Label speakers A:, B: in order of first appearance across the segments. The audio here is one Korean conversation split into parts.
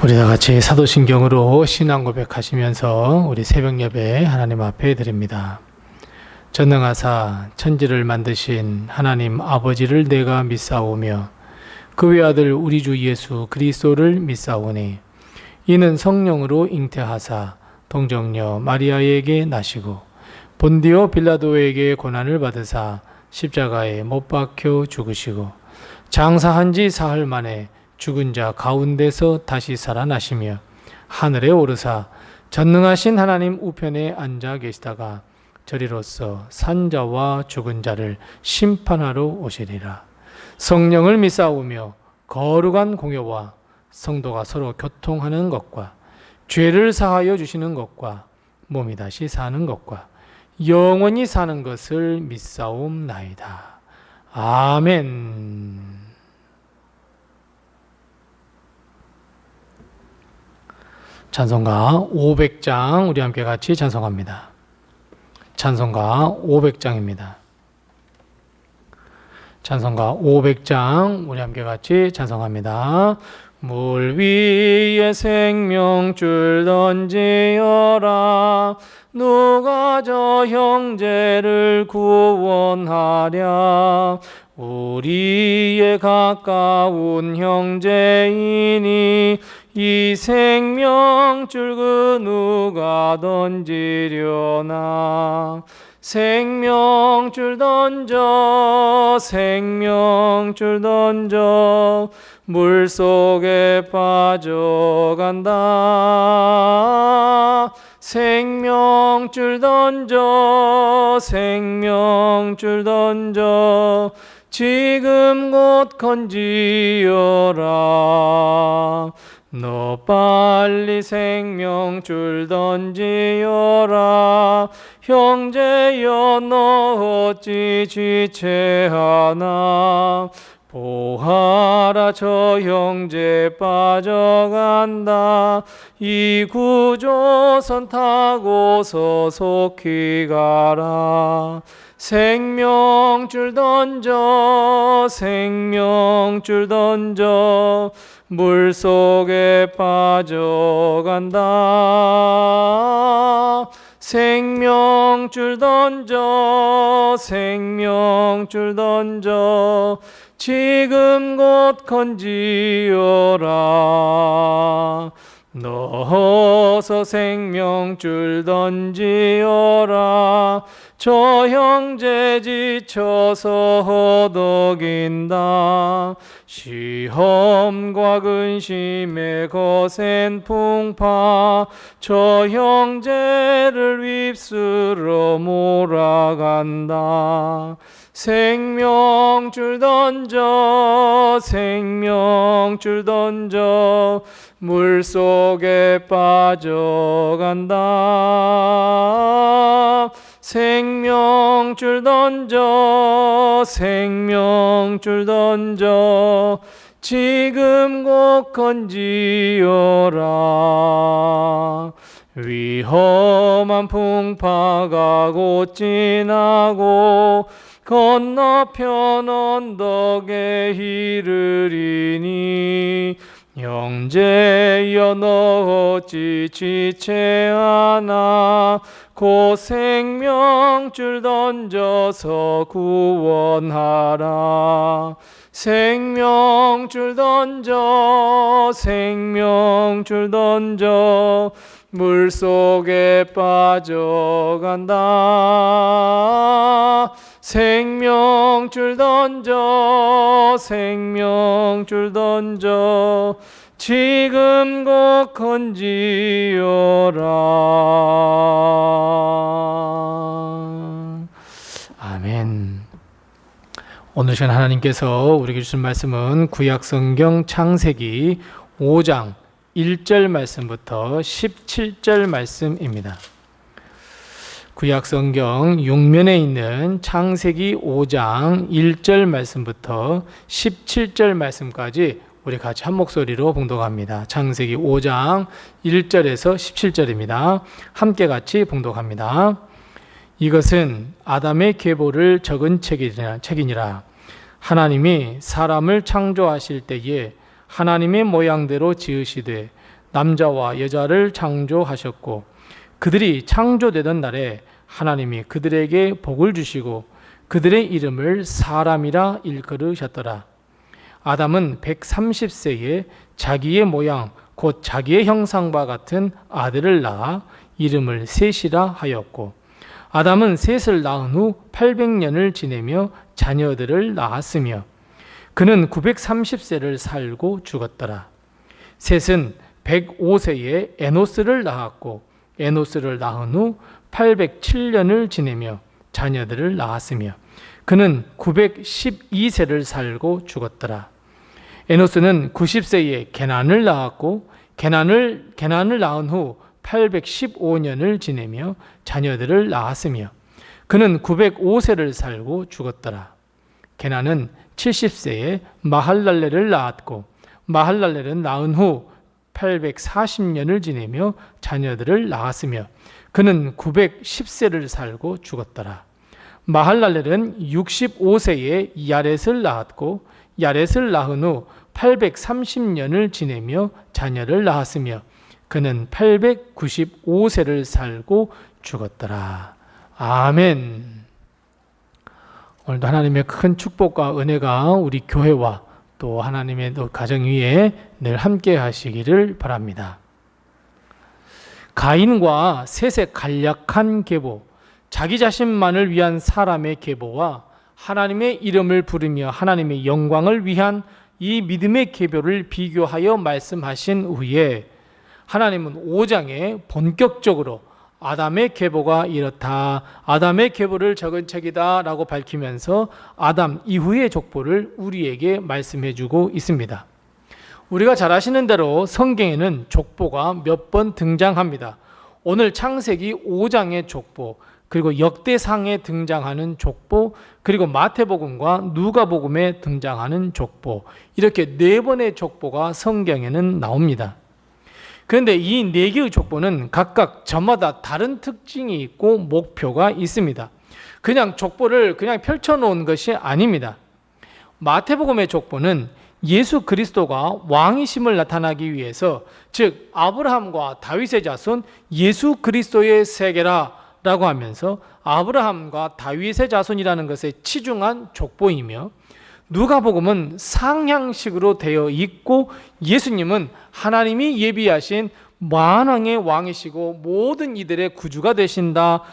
A: 우리 다 같이 사도신경으로 신앙 고백하시면서 우리 새벽 예배 하나님 앞에 드립니다. 전능하사 천지를 만드신 하나님 아버지를 내가 믿사오며 그 외아들 우리 주 예수 그리스도를 믿사오니 이는 성령으로 잉태하사 동정녀 마리아에게 나시고 본디오 빌라도에게 고난을 받으사 십자가에 못 박혀 죽으시고 장사한 지 사흘 만에 죽은 자 가운데서 다시 살아나시며 하늘에 오르사 전능하신 하나님 우편에 앉아 계시다가 저리로서 산자와 죽은 자를 심판하러 오시리라. 성령을 믿사오며 거룩한 공효와 성도가 서로 교통하는 것과 죄를 사하여 주시는 것과 몸이 다시 사는 것과 영원히 사는 것을 믿사옵나이다. 아멘. 찬송가 500장 우리 함께 같이 찬송합니다. 찬송가 500장입니다. 찬송가 500장 우리 함께 같이 찬송합니다. 물 위에 생명줄 던지어라 누가 저 형제를 구원하랴 우리의 가까운 형제이니 이 생명줄 그 누가 던지려나 생명줄 던져 생명줄 던져 물속에 빠져간다 생명줄 던져 생명줄 던져 지금 곧 건지어라 너 빨리 생명줄 던지어라 형제여 너 어찌 지체하나 보아라 저 형제 빠져간다 이 구조선 타고서 속히 가라 생명줄 던져 생명줄 던져 물속에 빠져간다 생명줄 던져 생명줄 던져 지금 곧 건지어라 너 어서 생명줄 던지어라 저 형제 지쳐서 허덕인다 시험과 근심의 거센 풍파 저 형제를 휩쓸어 몰아간다 생명줄 던져 생명줄 던져 물속에 빠져간다 생명줄 던져 생명줄 던져 지금 곧 건지어라 위험한 풍파가 곧 지나고 건너편 언덕에 이르리니 형제여 너 어찌 지체하나 곧 생명줄 던져서 구원하라 생명줄 던져 생명줄 던져 물속에 빠져간다 생명줄 던져 생명줄 던져 지금 곧 건지어라 아멘. 오늘 시간 하나님께서 우리에게 주신 말씀은 구약성경 창세기 5장 1절 말씀부터 17절 말씀입니다. 구약성경 6면에 있는 창세기 5장 1절 말씀부터 17절 말씀까지 우리 같이 한 목소리로 봉독합니다. 창세기 5장 1절에서 17절입니다. 함께 같이 봉독합니다. 이것은 아담의 계보를 적은 책이니라. 하나님이 사람을 창조하실 때에 하나님의 모양대로 지으시되 남자와 여자를 창조하셨고 그들이 창조되던 날에 하나님이 그들에게 복을 주시고 그들의 이름을 사람이라 일컬으셨더라. 아담은 130세에 자기의 모양 곧 자기의 형상과 같은 아들을 낳아 이름을 셋이라 하였고 아담은 셋을 낳은 후 800년을 지내며 자녀들을 낳았으며 그는 930세를 살고 죽었더라. 셋은 105세에 에노스를 낳았고 에노스를 낳은 후 807년을 지내며 자녀들을 낳았으며 그는 912세를 살고 죽었더라. 에노스는 90세에 게난을 낳았고 게난을 낳은 후 815년을 지내며 자녀들을 낳았으며 그는 905세를 살고 죽었더라. 게난은 70세에 마할랄렐을 낳았고 마할랄렐은 낳은 후 840년을 지내며 자녀들을 낳았으며 그는 910세를 살고 죽었더라. 마할랄렐은 65세에 야렛을 낳았고 야렛을 낳은 후 830년을 지내며 자녀를 낳았으며 그는 895세를 살고 죽었더라. 아멘. 오늘도 하나님의 큰 축복과 은혜가 우리 교회와 또 하나님의 또 가정 위에 늘 함께 하시기를 바랍니다. 가인과 셋의 간략한 계보, 자기 자신만을 위한 사람의 계보와 하나님의 이름을 부르며 하나님의 영광을 위한 이 믿음의 계보를 비교하여 말씀하신 후에 하나님은 5장에 본격적으로 아담의 계보가 이렇다, 아담의 계보를 적은 책이다 라고 밝히면서 아담 이후의 족보를 우리에게 말씀해 주고 있습니다. 우리가 잘 아시는 대로 성경에는 족보가 몇 번 등장합니다. 오늘 창세기 5장의 족보, 그리고 역대상에 등장하는 족보, 그리고 마태복음과 누가복음에 등장하는 족보, 이렇게 4번의 족보가 성경에는 나옵니다. 그런데 이 4개의 족보는 각각 저마다 다른 특징이 있고 목표가 있습니다. 그냥 족보를 그냥 펼쳐놓은 것이 아닙니다. 마태복음의 족보는 예수 그리스도가 왕이심을 나타나기 위해서, 즉 아브라함과 다윗의 자손 예수 그리스도의 세계라 라고 하면서 아브라함과 다윗의 자손이라는 것에 치중한 족보이며, 누가복음은 상향식으로 되어 있고 예수님은 하나님이 예비하신 만왕의 왕이시고 모든 이들의 구주가 되신다.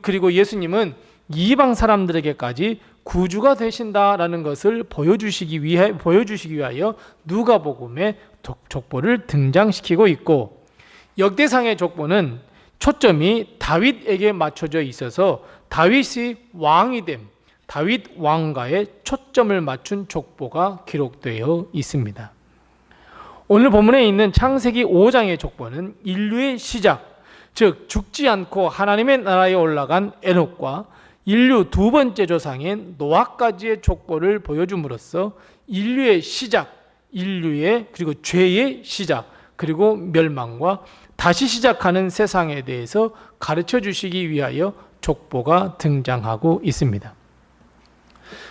A: 그리고 예수님은 이방 사람들에게까지 구주가 되신다라는 것을 보여주시기 위하여 누가복음의 족보를 등장시키고 있고, 역대상의 족보는 초점이 다윗에게 맞춰져 있어서 다윗이 왕이 됨, 다윗 왕가에 초점을 맞춘 족보가 기록되어 있습니다. 오늘 본문에 있는 창세기 5장의 족보는 인류의 시작, 즉 죽지 않고 하나님의 나라에 올라간 에녹과 인류 두 번째 조상인 노아까지의 족보를 보여줌으로써 인류의 시작, 인류의 그리고 죄의 시작, 그리고 멸망과 다시 시작하는 세상에 대해서 가르쳐 주시기 위하여 족보가 등장하고 있습니다.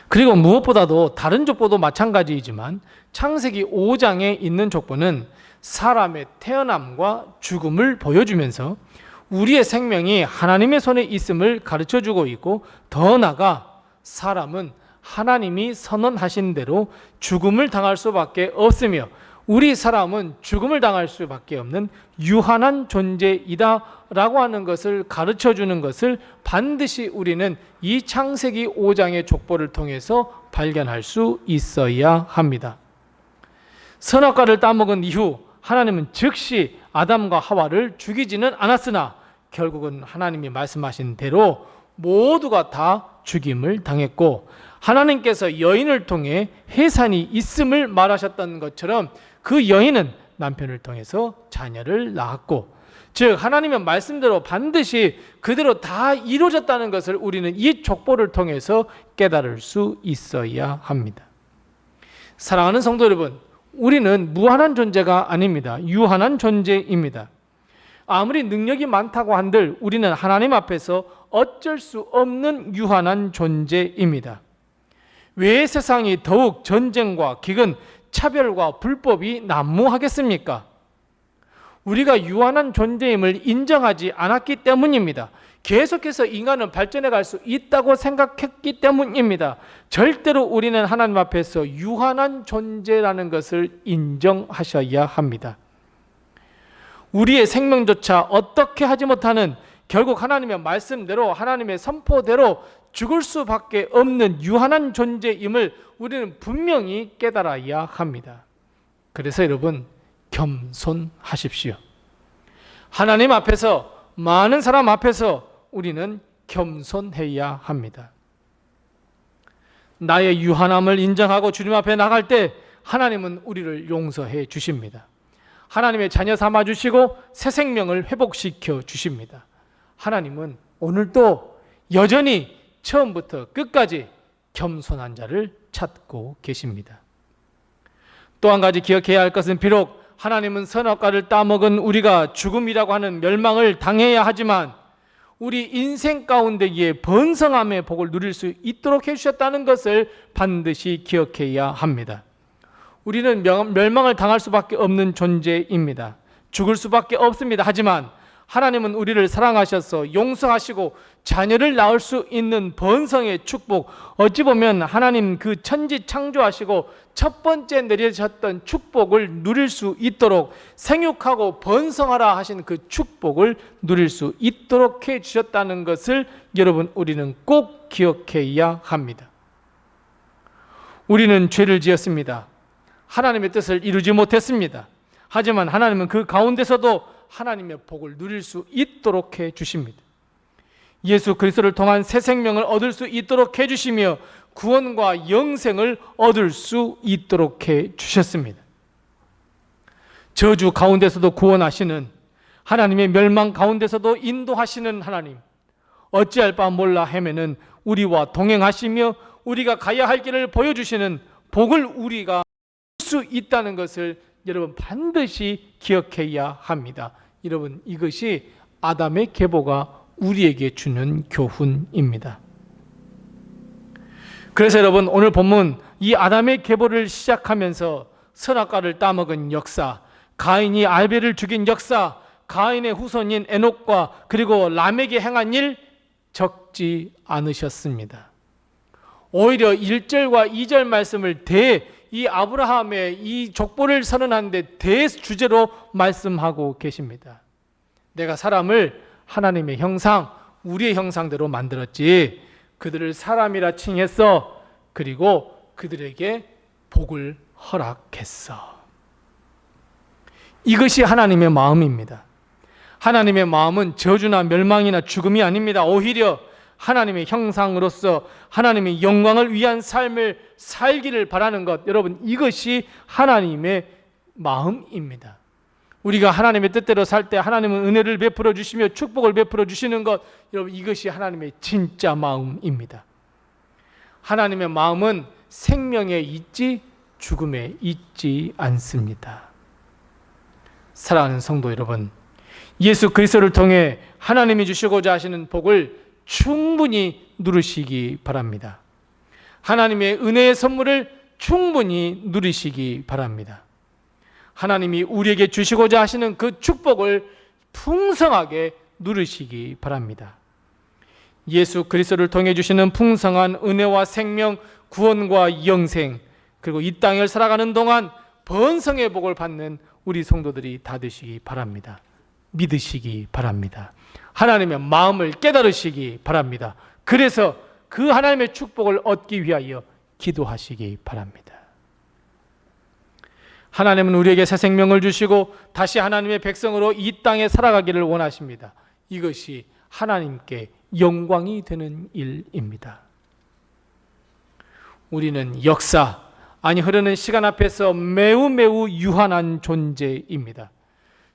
A: 그리고 무엇보다도 다른 족보도 마찬가지이지만 창세기 5장에 있는 족보는 사람의 태어남과 죽음을 보여주면서 우리의 생명이 하나님의 손에 있음을 가르쳐주고 있고, 더 나아가 사람은 하나님이 선언하신 대로 죽음을 당할 수밖에 없으며 우리 사람은 죽음을 당할 수밖에 없는 유한한 존재이다 라고 하는 것을 가르쳐주는 것을 반드시 우리는 이 창세기 5장의 족보를 통해서 발견할 수 있어야 합니다. 선악과를 따먹은 이후 하나님은 즉시 아담과 하와를 죽이지는 않았으나 결국은 하나님이 말씀하신 대로 모두가 다 죽임을 당했고, 하나님께서 여인을 통해 해산이 있음을 말하셨던 것처럼 그 여인은 남편을 통해서 자녀를 낳았고, 즉 하나님의 말씀대로 반드시 그대로 다 이루어졌다는 것을 우리는 이 족보를 통해서 깨달을 수 있어야 합니다. 사랑하는 성도 여러분, 우리는 무한한 존재가 아닙니다. 유한한 존재입니다. 아무리 능력이 많다고 한들 우리는 하나님 앞에서 어쩔 수 없는 유한한 존재입니다. 왜 세상이 더욱 전쟁과 기근, 차별과 불법이 난무하겠습니까? 우리가 유한한 존재임을 인정하지 않았기 때문입니다. 계속해서 인간은 발전해 갈 수 있다고 생각했기 때문입니다. 절대로 우리는 하나님 앞에서 유한한 존재라는 것을 인정하셔야 합니다. 우리의 생명조차 어떻게 하지 못하는, 결국 하나님의 말씀대로, 하나님의 선포대로 죽을 수밖에 없는 유한한 존재임을 우리는 분명히 깨달아야 합니다. 그래서 여러분, 겸손하십시오. 하나님 앞에서, 많은 사람 앞에서 우리는 겸손해야 합니다. 나의 유한함을 인정하고 주님 앞에 나갈 때 하나님은 우리를 용서해 주십니다. 하나님의 자녀 삼아 주시고 새 생명을 회복시켜 주십니다. 하나님은 오늘도 여전히 처음부터 끝까지 겸손한 자를 찾고 계십니다. 또 한 가지 기억해야 할 것은, 비록 하나님은 선악과를 따먹은 우리가 죽음이라고 하는 멸망을 당해야 하지만 우리 인생 가운데에 번성함의 복을 누릴 수 있도록 해주셨다는 것을 반드시 기억해야 합니다. 우리는 멸망을 당할 수밖에 없는 존재입니다. 죽을 수밖에 없습니다. 하지만 하나님은 우리를 사랑하셔서 용서하시고 자녀를 낳을 수 있는 번성의 축복, 어찌 보면 하나님 그 천지 창조하시고 첫 번째 내리셨던 축복을 누릴 수 있도록, 생육하고 번성하라 하신 그 축복을 누릴 수 있도록 해주셨다는 것을 여러분, 우리는 꼭 기억해야 합니다. 우리는 죄를 지었습니다. 하나님의 뜻을 이루지 못했습니다. 하지만 하나님은 그 가운데서도 하나님의 복을 누릴 수 있도록 해 주십니다. 예수 그리스도를 통한 새 생명을 얻을 수 있도록 해 주시며 구원과 영생을 얻을 수 있도록 해 주셨습니다. 저주 가운데서도 구원하시는 하나님의 멸망 가운데서도 인도하시는 하나님, 어찌할 바 몰라 헤매는 우리와 동행하시며 우리가 가야 할 길을 보여주시는 복을 우리가 수 있다는 것을 여러분 반드시 기억해야 합니다. 여러분, 이것이 아담의 계보가 우리에게 주는 교훈입니다. 그래서 여러분, 오늘 본문 이 아담의 계보를 시작하면서 선악과를 따먹은 역사, 가인이 아벨을 죽인 역사, 가인의 후손인 에녹과 그리고 람에게 행한 일 적지 않으셨습니다. 오히려 1절과 2절 말씀을 이 아브라함의 이 족보를 선언하는데 대주제로 말씀하고 계십니다. 내가 사람을 하나님의 형상, 우리의 형상대로 만들었지 그들을 사람이라 칭했어. 그리고 그들에게 복을 허락했어. 이것이 하나님의 마음입니다. 하나님의 마음은 저주나 멸망이나 죽음이 아닙니다. 오히려 하나님의 형상으로서 하나님의 영광을 위한 삶을 살기를 바라는 것, 여러분, 이것이 하나님의 마음입니다. 우리가 하나님의 뜻대로 살 때 하나님은 은혜를 베풀어 주시며 축복을 베풀어 주시는 것, 여러분, 이것이 하나님의 진짜 마음입니다. 하나님의 마음은 생명에 있지 죽음에 있지 않습니다. 사랑하는 성도 여러분, 예수 그리스도를 통해 하나님이 주시고자 하시는 복을 충분히 누리시기 바랍니다. 하나님의 은혜의 선물을 충분히 누리시기 바랍니다. 하나님이 우리에게 주시고자 하시는 그 축복을 풍성하게 누리시기 바랍니다. 예수 그리스도를 통해 주시는 풍성한 은혜와 생명, 구원과 영생, 그리고 이 땅을 살아가는 동안 번성의 복을 받는 우리 성도들이 다 되시기 바랍니다. 믿으시기 바랍니다. 하나님의 마음을 깨달으시기 바랍니다. 그래서 그 하나님의 축복을 얻기 위하여 기도하시기 바랍니다. 하나님은 우리에게 새 생명을 주시고 다시 하나님의 백성으로 이 땅에 살아가기를 원하십니다. 이것이 하나님께 영광이 되는 일입니다. 우리는 역사, 아니 흐르는 시간 앞에서 매우 유한한 존재입니다.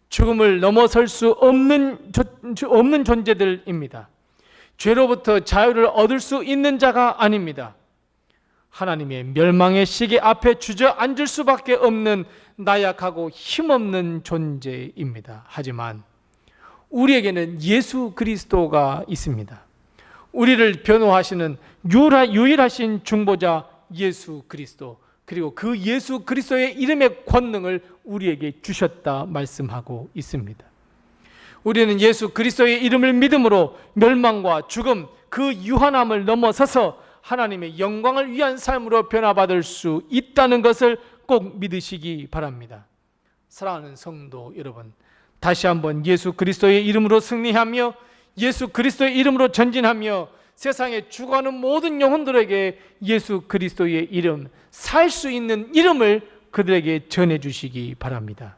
A: 죽음을 넘어설 수 없는 존재들입니다. 죄로부터 자유를 얻을 수 있는 자가 아닙니다. 하나님의 멸망의 시계 앞에 주저앉을 수밖에 없는 나약하고 힘없는 존재입니다. 하지만 우리에게는 예수 그리스도가 있습니다. 우리를 변호하시는 유일하신 중보자 예수 그리스도, 그리고 그 예수 그리스도의 이름의 권능을 우리에게 주셨다 말씀하고 있습니다. 우리는 예수 그리스도의 이름을 믿음으로 멸망과 죽음, 그 유한함을 넘어서서 하나님의 영광을 위한 삶으로 변화받을 수 있다는 것을 꼭 믿으시기 바랍니다. 사랑하는 성도 여러분, 다시 한번 예수 그리스도의 이름으로 승리하며 예수 그리스도의 이름으로 전진하며 세상에 죽어가는 모든 영혼들에게 예수 그리스도의 이름, 살 수 있는 이름을 그들에게 전해주시기 바랍니다.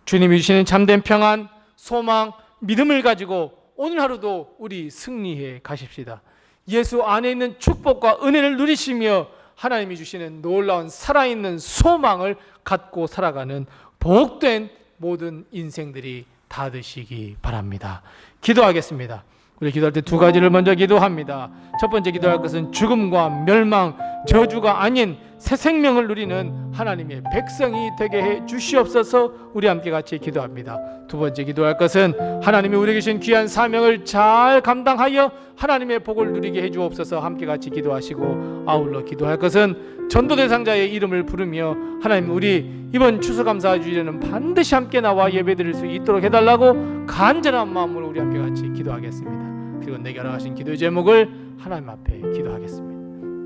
A: 주님이 주시는 참된 평안, 소망, 믿음을 가지고 오늘 하루도 우리 승리해 가십시다. 예수 안에 있는 축복과 은혜를 누리시며 하나님이 주시는 놀라운 살아있는 소망을 갖고 살아가는 복된 모든 인생들이 다 되시기 바랍니다. 기도하겠습니다. 우리 기도할 때 두 가지를 먼저 기도합니다. 첫 번째 기도할 것은 죽음과 멸망, 저주가 아닌 새 생명을 누리는 하나님의 백성이 되게 해 주시옵소서. 우리 함께 같이 기도합니다. 두 번째 기도할 것은 하나님이 우리에게 주신 귀한 사명을 잘 감당하여 하나님의 복을 누리게 해 주옵소서. 함께 같이 기도하시고 아울러 기도할 것은 전도 대상자의 이름을 부르며 하나님, 우리 이번 추수감사 주일에는 반드시 함께 나와 예배드릴 수 있도록 해달라고 간절한 마음으로 우리 함께 같이 기도하겠습니다. 그리고 내게 허락하신 기도의 제목을 하나님 앞에 기도하겠습니다.